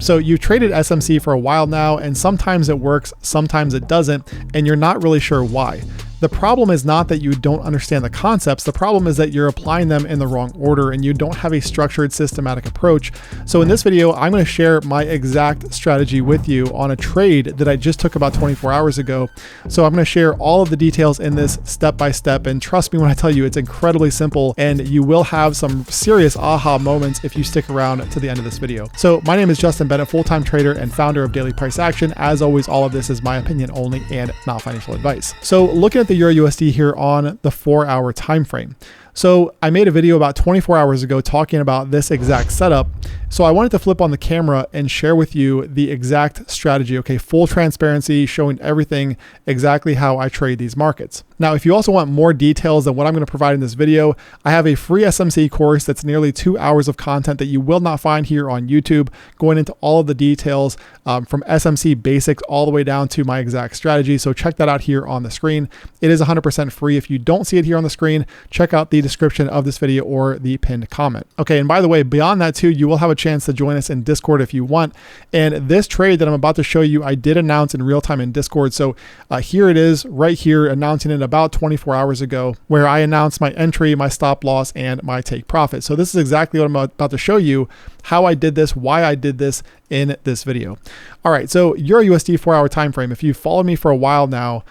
So you've traded SMC for a while now, and sometimes it works, sometimes it doesn't, and you're not really sure why. The problem is not that you don't understand the concepts. The problem is that you're applying them in the wrong order and you don't have a structured, systematic approach. So in this video, I'm going to share my exact strategy with you on a trade that I just took about 24 hours ago. So I'm going to share all of the details in this step by step. And trust me when I tell you, it's incredibly simple and you will have some serious aha moments if you stick around to the end of this video. So my name is Justin Bennett, full-time trader and founder of Daily Price Action. As always, all of this is my opinion only and not financial advice. So looking at the EURUSD here on the 4-hour time frame. So I made a video about 24 hours ago talking about this exact setup. So I wanted to flip on the camera and share with you the exact strategy. Okay, full transparency, showing everything exactly how I trade these markets. Now, if you also want more details than what I'm going to provide in this video, I have a free SMC course that's nearly 2 hours of content that you will not find here on YouTube, going into all of the details from SMC basics all the way down to my exact strategy. So check that out here on the screen. It is 100% free. If you don't see it here on the screen, check out the description of this video or the pinned comment. Okay, and by the way, beyond that too, you will have a chance to join us in Discord if you want. And this trade that I'm about to show you, I did announce in real time in Discord. So here it is right here, announcing it about 24 hours ago, where I announced my entry, my stop loss, and my take profit. So this is exactly what I'm about to show you, how I did this, why I did this in this video. All right, so EURUSD 4-hour time frame. If you've followed me for a while now,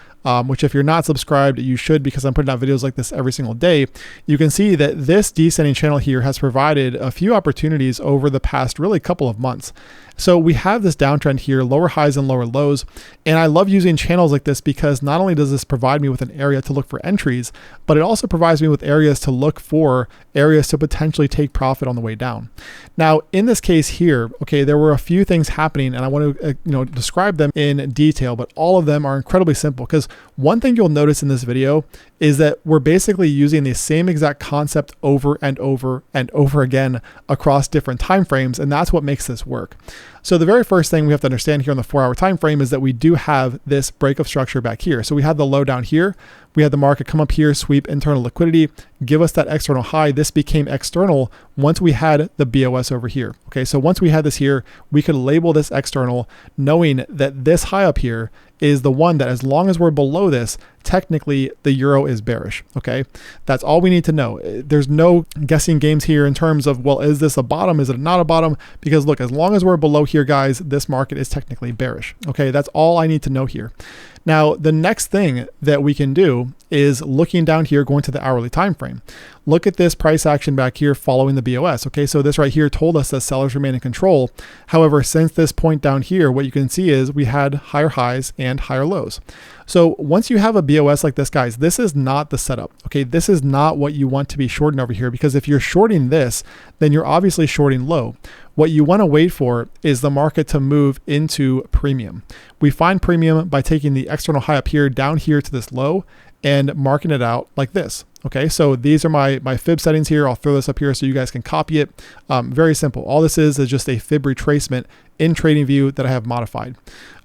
which if you're not subscribed, you should, because I'm putting out videos like this every single day, you can see that this descending channel here has provided a few opportunities over the past really couple of months. So we have this downtrend here, lower highs and lower lows. And I love using channels like this because not only does this provide me with an area to look for entries, but it also provides me with areas to look for, areas to potentially take profit on the way down. Now, in this case here, okay, there were a few things happening and I want to describe them in detail, but all of them are incredibly simple, because one thing you'll notice in this video is that we're basically using the same exact concept over and over and over again across different time frames, and that's what makes this work. So the very first thing we have to understand here on the 4-hour time frame is that we do have this break of structure back here. So we had the low down here. We had the market come up here, sweep internal liquidity, give us that external high. This became external once we had the BOS over here. Okay, so once we had this here, we could label this external, knowing that this high up here is the one that, as long as we're below this, technically the euro is bearish. Okay, that's all we need to know. There's no guessing games here in terms of, well, is this a bottom? Is it not a bottom? Because look, as long as we're below here, guys, this market is technically bearish. Okay, that's all I need to know here. Now, the next thing that we can do is looking down here, going to the hourly time frame. Look at this price action back here following the BOS. Okay, so this right here told us that sellers remain in control. However, since this point down here, what you can see is we had higher highs and higher lows. So once you have a BOS like this, guys, this is not the setup. Okay, this is not what you want to be shorting over here, because if you're shorting this, then you're obviously shorting low. What you want to wait for is the market to move into premium. We find premium by taking the external high up here down here to this low and marking it out like this. Okay, so these are my fib settings here. I'll throw this up here so you guys can copy it. Very simple. All this is just a fib retracement in TradingView that I have modified.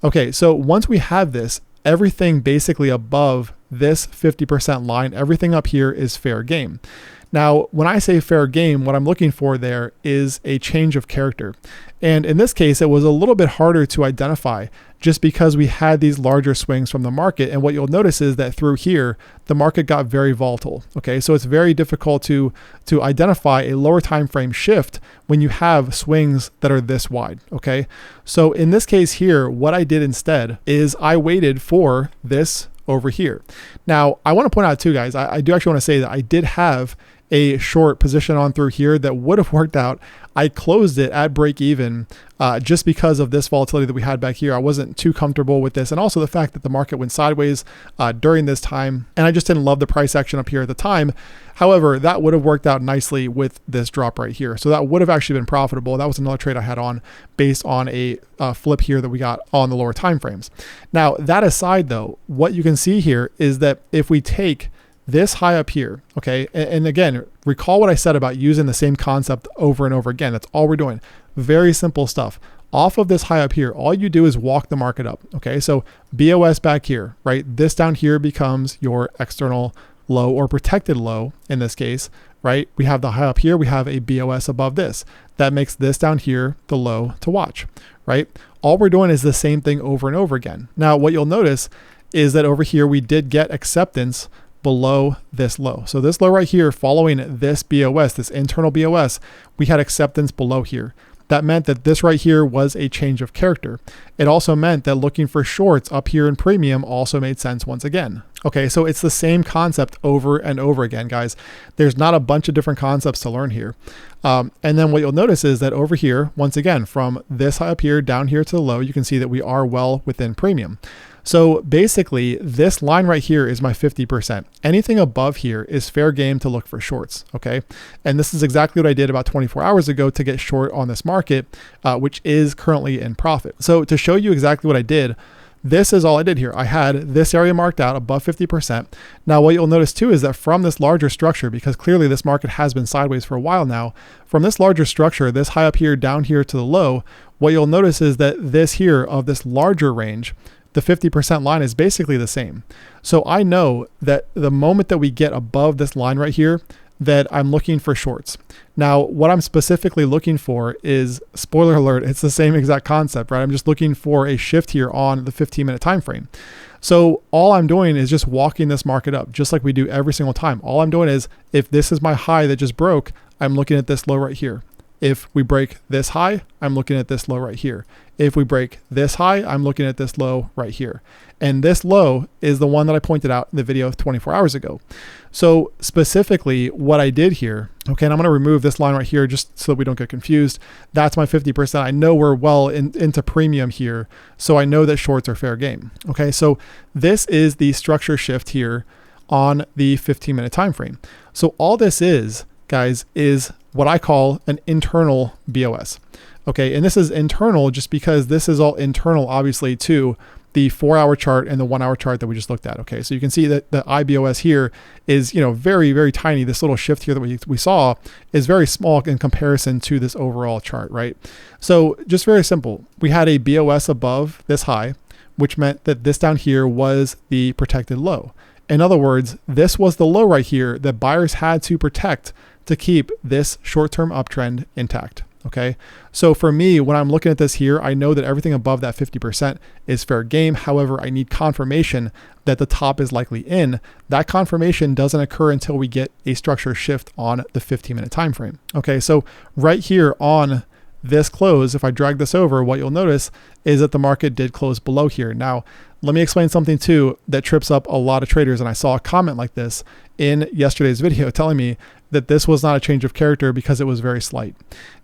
Okay, so once we have this, everything basically above this 50% line, everything up here is fair game. Now, when I say fair game, what I'm looking for there is a change of character. And in this case, it was a little bit harder to identify just because we had these larger swings from the market. And what you'll notice is that through here, the market got very volatile. Okay, so it's very difficult to identify a lower time frame shift when you have swings that are this wide. Okay, so in this case here, what I did instead is I waited for this over here. Now, I want to point out too, guys, I do actually want to say that I did have a short position on through here that would have worked out. I closed it at break even just because of this volatility that we had back here. I wasn't too comfortable with this, and also the fact that the market went sideways during this time, and I just didn't love the price action up here at the time. However, that would have worked out nicely with this drop right here. So that would have actually been profitable. That was another trade I had on based on a flip here that we got on the lower time frames. Now, that aside though, what you can see here is that if we take this high up here, okay, and again, recall what I said about using the same concept over and over again. That's all we're doing. Very simple stuff. Off of this high up here, all you do is walk the market up. Okay, so BOS back here, right? This down here becomes your external low or protected low in this case, right? We have the high up here, we have a BOS above this. That makes this down here the low to watch, right? All we're doing is the same thing over and over again. Now, what you'll notice is that over here, we did get acceptance below this low. So this low right here, following this BOS, this internal BOS, we had acceptance below here. That meant that this right here was a change of character. It also meant that looking for shorts up here in premium also made sense once again. Okay, so it's the same concept over and over again, guys. There's not a bunch of different concepts to learn here. And then what you'll notice is that over here, once again, from this high up here down here to the low, you can see that we are well within premium. So basically, this line right here is my 50%. Anything above here is fair game to look for shorts, okay? And this is exactly what I did about 24 hours ago to get short on this market, which is currently in profit. So to show you exactly what I did, this is all I did here. I had this area marked out above 50%. Now, what you'll notice too is that from this larger structure, because clearly this market has been sideways for a while now, from this larger structure, this high up here, down here to the low, what you'll notice is that this here of this larger range, the 50% line is basically the same. So I know that the moment that we get above this line right here, that I'm looking for shorts. Now, what I'm specifically looking for is, spoiler alert, it's the same exact concept, right? I'm just looking for a shift here on the 15-minute time frame. So all I'm doing is just walking this market up, just like we do every single time. All I'm doing is, if this is my high that just broke, I'm looking at this low right here. If we break this high, I'm looking at this low right here. If we break this high, I'm looking at this low right here. And this low is the one that I pointed out in the video 24 hours ago. So specifically what I did here, okay, and I'm gonna remove this line right here just so that we don't get confused. That's my 50%. I know we're well into premium here, so I know that shorts are fair game. Okay, so this is the structure shift here on the 15-minute time frame. So all this is, guys, is what I call an internal BOS. Okay, and this is internal just because this is all internal, obviously, to the 4-hour chart and the 1-hour chart that we just looked at. Okay, so you can see that the IBOS here is, very, very tiny. This little shift here that we saw is very small in comparison to this overall chart, right? So just very simple. We had a BOS above this high, which meant that this down here was the protected low. In other words, this was the low right here that buyers had to protect to keep this short-term uptrend intact. Okay, so for me, when I'm looking at this here, I know that everything above that 50% is fair game. However, I need confirmation that the top is likely in. That confirmation doesn't occur until we get a structure shift on the 15-minute time frame. Okay, so right here on this close, if I drag this over, what you'll notice is that the market did close below here. Now, let me explain something too that trips up a lot of traders. And I saw a comment like this in yesterday's video telling me that this was not a change of character because it was very slight.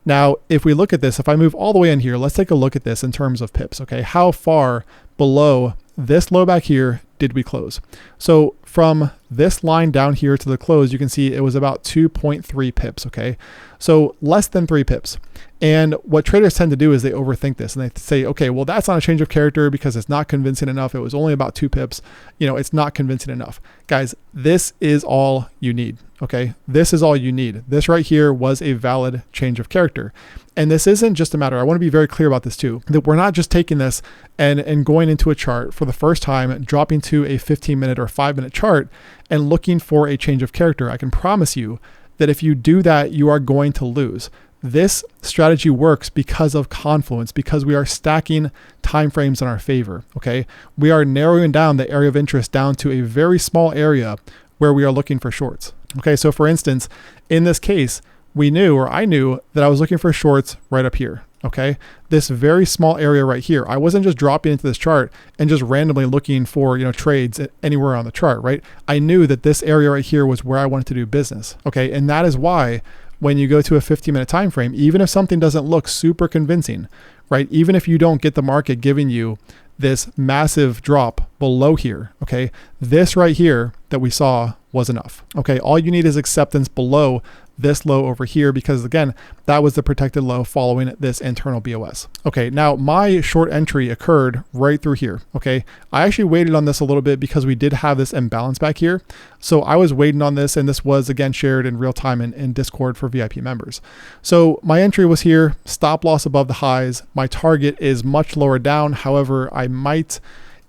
Now, if we look at this, if I move all the way in here, let's take a look at this in terms of pips. Okay, how far below this low back here did we close? So from this line down here to the close, you can see it was about 2.3 pips, okay? So less than 3 pips. And what traders tend to do is they overthink this and they say, okay, well, that's not a change of character because it's not convincing enough. It was only about 2 pips. It's not convincing enough. Guys, this is all you need, okay? This is all you need. This right here was a valid change of character. And this isn't just a matter, I want to be very clear about this too, that we're not just taking this and going into a chart for the first time, dropping to a 15-minute or 5-minute chart and looking for a change of character. I can promise you that if you do that, you are going to lose. This strategy works because of confluence, because we are stacking timeframes in our favor, okay? We are narrowing down the area of interest down to a very small area where we are looking for shorts. Okay, so for instance, in this case, I knew that I was looking for shorts right up here, okay? This very small area right here. I wasn't just dropping into this chart and just randomly looking for, trades anywhere on the chart, right? I knew that this area right here was where I wanted to do business, okay? And that is why when you go to a 15-minute time frame, even if something doesn't look super convincing, right? Even if you don't get the market giving you this massive drop below here, okay? This right here that we saw was enough, okay? All you need is acceptance below this low over here because again, that was the protected low following this internal BOS. Okay, now my short entry occurred right through here, okay? I actually waited on this a little bit because we did have this imbalance back here. So I was waiting on this and this was again shared in real time in Discord for VIP members. So my entry was here, stop loss above the highs. My target is much lower down. However, I might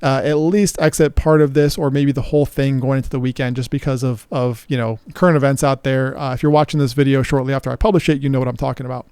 at least exit part of this or maybe the whole thing going into the weekend, just because of current events out there. If you're watching this video shortly after I publish it, you know what I'm talking about.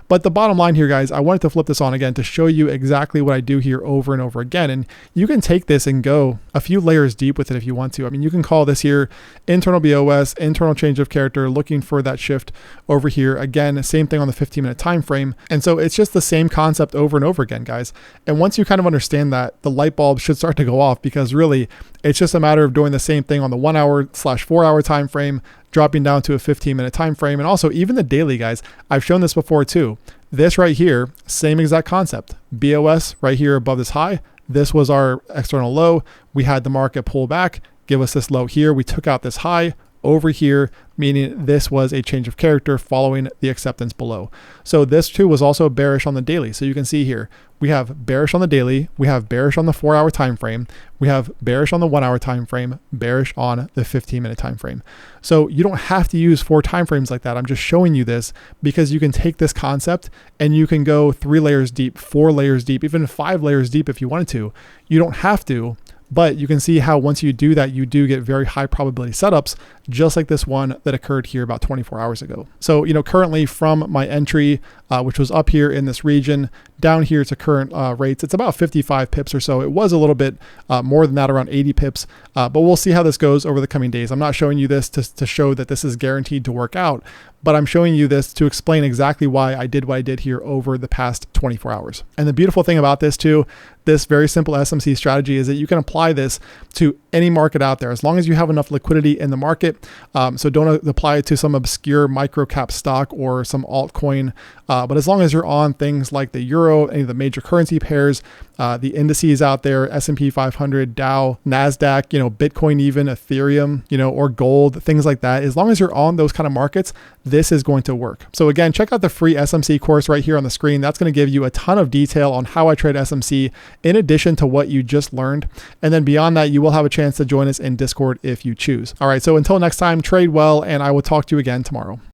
But the bottom line here, guys, I wanted to flip this on again to show you exactly what I do here over and over again. And you can take this and go a few layers deep with it if you want to. I mean, you can call this here internal BOS, internal change of character, looking for that shift over here. Again, same thing on the 15-minute time frame. And so it's just the same concept over and over again, guys. And once you kind of understand that, the light bulb should start to go off, because really it's just a matter of doing the same thing on the 1 hour/4 hour time frame, dropping down to a 15-minute time frame. And also even the daily, guys, I've shown this before too. This right here, same exact concept. BOS right here above this high. This was our external low. We had the market pull back, give us this low here. We took out this high over here, meaning this was a change of character following the acceptance below. So this too was also bearish on the daily. So you can see here, we have bearish on the daily, we have bearish on the 4 hour time frame, we have bearish on the 1 hour time frame, bearish on the 15-minute time frame. So you don't have to use 4 time frames like that. I'm just showing you this because you can take this concept and you can go 3 layers deep, 4 layers deep, even 5 layers deep if you wanted to. You don't have to. But you can see how once you do that, you do get very high probability setups, just like this one that occurred here about 24 hours ago. So, currently from my entry, which was up here in this region, down here to current rates, it's about 55 pips or so. It was a little bit more than that, around 80 pips, but we'll see how this goes over the coming days. I'm not showing you this to show that this is guaranteed to work out, but I'm showing you this to explain exactly why I did what I did here over the past 24 hours. And the beautiful thing about this too, this very simple SMC strategy, is that you can apply this to any market out there as long as you have enough liquidity in the market. So don't apply it to some obscure micro cap stock or some altcoin, but as long as you're on things like the euro, any of the major currency pairs, the indices out there, S&P 500, Dow, NASDAQ, Bitcoin, even Ethereum, or gold, things like that. As long as you're on those kind of markets, this is going to work. So again, check out the free SMC course right here on the screen. That's going to give you a ton of detail on how I trade SMC in addition to what you just learned. And then beyond that, you will have a chance to join us in Discord if you choose. All right. So until next time, trade well, and I will talk to you again tomorrow.